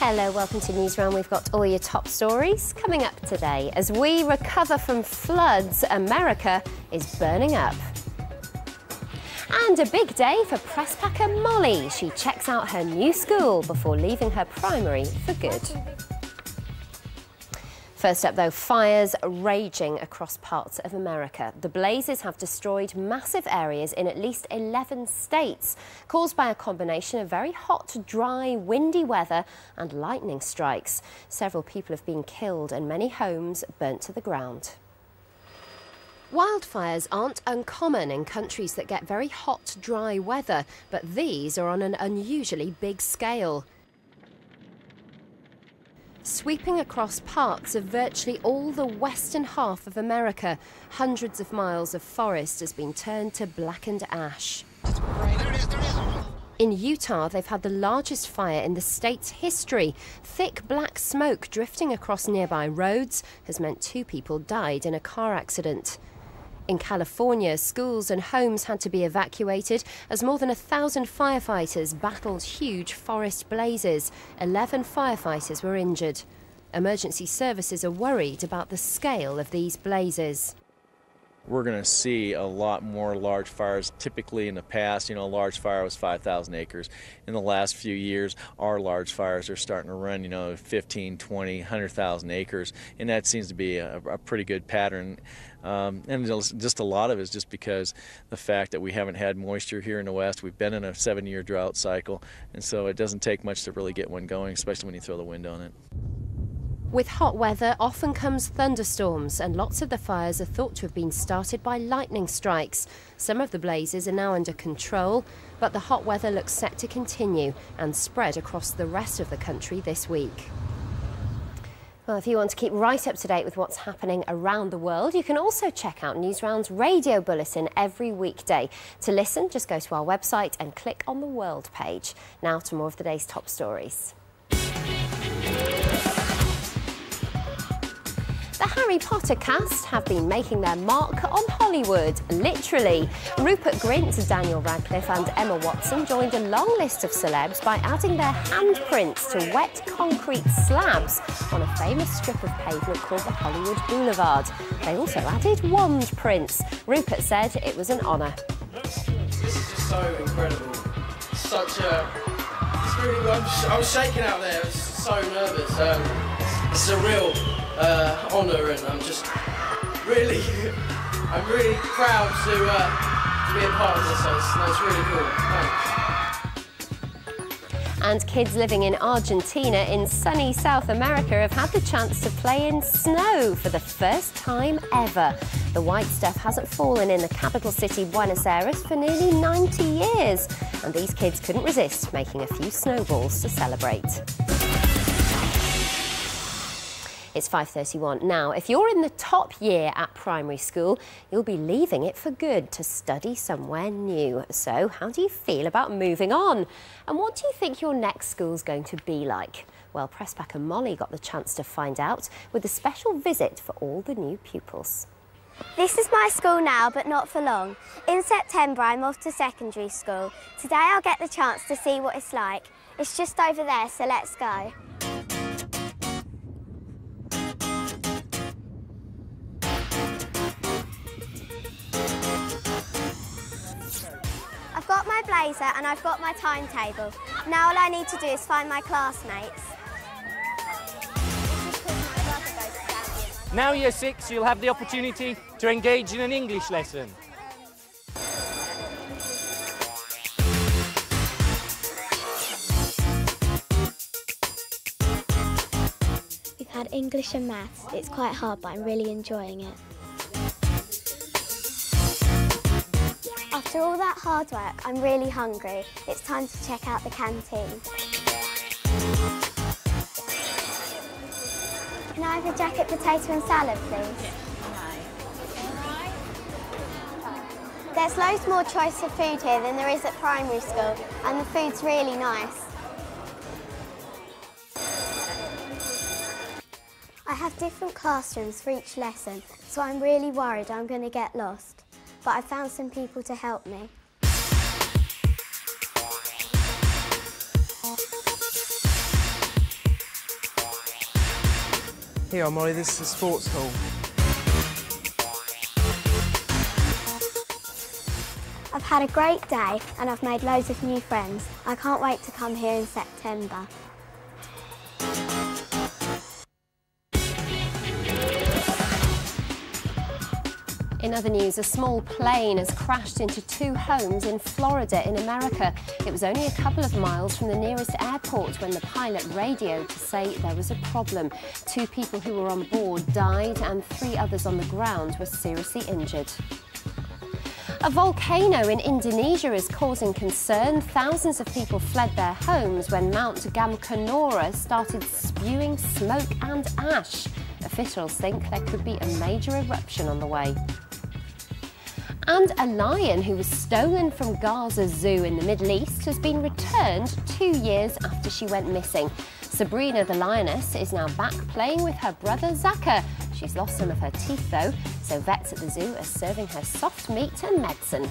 Hello, welcome to Newsround. We've got all your top stories coming up today. As we recover from floods, America is burning up. And a big day for press packer Molly. She checks out her new school before leaving her primary for good. First up though, fires raging across parts of America. The blazes have destroyed massive areas in at least 11 states, caused by a combination of very hot, dry, windy weather and lightning strikes. Several people have been killed and many homes burnt to the ground. Wildfires aren't uncommon in countries that get very hot, dry weather, but these are on an unusually big scale. Sweeping across parts of virtually all the western half of America, hundreds of miles of forest has been turned to blackened ash. In Utah, they've had the largest fire in the state's history. Thick black smoke drifting across nearby roads has meant 2 people died in a car accident. In California, schools and homes had to be evacuated as more than 1,000 firefighters battled huge forest blazes. 11 firefighters were injured. Emergency services are worried about the scale of these blazes. We're going to see a lot more large fires. Typically in the past, a large fire was 5,000 acres. In the last few years, our large fires are starting to run, 15, 20, 100,000 acres. And that seems to be a pretty good pattern. And just a lot of it is just because the fact that we haven't had moisture here in the West. We've been in a 7-year drought cycle. And so it doesn't take much to really get one going, especially when you throw the wind on it. With hot weather often comes thunderstorms, and lots of the fires are thought to have been started by lightning strikes. Some of the blazes are now under control, but the hot weather looks set to continue and spread across the rest of the country this week. Well, if you want to keep right up to date with what's happening around the world, you can also check out Newsround's radio bulletin every weekday. To listen, just go to our website and click on the World page. Now to more of the day's top stories. The Harry Potter cast have been making their mark on Hollywood, literally. Rupert Grint, Daniel Radcliffe and Emma Watson joined a long list of celebs by adding their handprints to wet concrete slabs on a famous strip of pavement called the Hollywood Boulevard. They also added wand prints. Rupert said it was an honour. This is just so incredible. I was shaking out there, I was so nervous. This is a real honour, and I'm really proud to be a part of this. So it's really cool. Thanks. And kids living in Argentina in sunny South America have had the chance to play in snow for the first time ever. The white stuff hasn't fallen in the capital city, Buenos Aires, for nearly 90 years. And these kids couldn't resist making a few snowballs to celebrate. It's 5:31 now. If you're in the top year at primary school, you'll be leaving it for good to study somewhere new. So how do you feel about moving on? And what do you think your next school's going to be like? Well, press packer Molly got the chance to find out with a special visit for all the new pupils. This is my school now, but not for long. In September, I'm off to secondary school. Today I'll get the chance to see what it's like. It's just over there, so let's go. I've got my blazer and I've got my timetable. Now all I need to do is find my classmates. Now Year 6, you'll have the opportunity to engage in an English lesson. We've had English and maths. It's quite hard, but I'm really enjoying it. After all that hard work, I'm really hungry. It's time to check out the canteen. Can I have a jacket potato and salad, please? There's loads more choice of food here than there is at primary school, and the food's really nice. I have different classrooms for each lesson, so I'm really worried I'm going to get lost. But I found some people to help me. Here you are, Molly, this is the sports hall. I've had a great day and I've made loads of new friends. I can't wait to come here in September. In other news, a small plane has crashed into 2 homes in Florida in America. It was only a couple of miles from the nearest airport when the pilot radioed to say there was a problem. 2 people who were on board died and 3 others on the ground were seriously injured. A volcano in Indonesia is causing concern. Thousands of people fled their homes when Mount Gamkanora started spewing smoke and ash. Officials think there could be a major eruption on the way. And a lion who was stolen from Gaza Zoo in the Middle East has been returned 2 years after she went missing. Sabrina the lioness is now back playing with her brother Zaka. She's lost some of her teeth though, so vets at the zoo are serving her soft meat and medicine.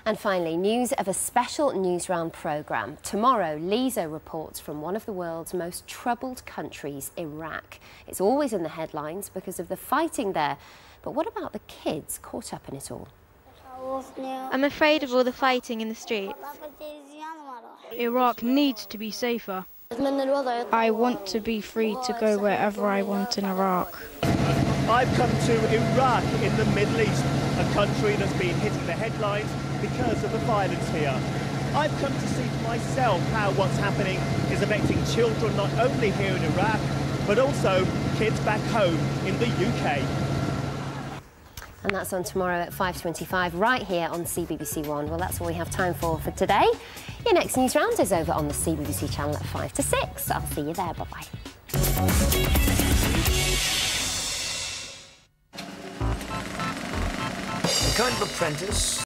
And finally, news of a special Newsround programme. Tomorrow, Lisa reports from one of the world's most troubled countries, Iraq. It's always in the headlines because of the fighting there. But what about the kids caught up in it all? I'm afraid of all the fighting in the streets. Iraq needs to be safer. I want to be free to go wherever I want in Iraq. I've come to Iraq in the Middle East, a country that's been hitting the headlines because of the violence here. I've come to see for myself how what's happening is affecting children not only here in Iraq, but also kids back home in the UK. And that's on tomorrow at 5:25, right here on CBBC One. Well, that's all we have time for today. Your next news round is over on the CBBC channel at 5 to 6. I'll see you there. Bye-bye. The kind of apprentice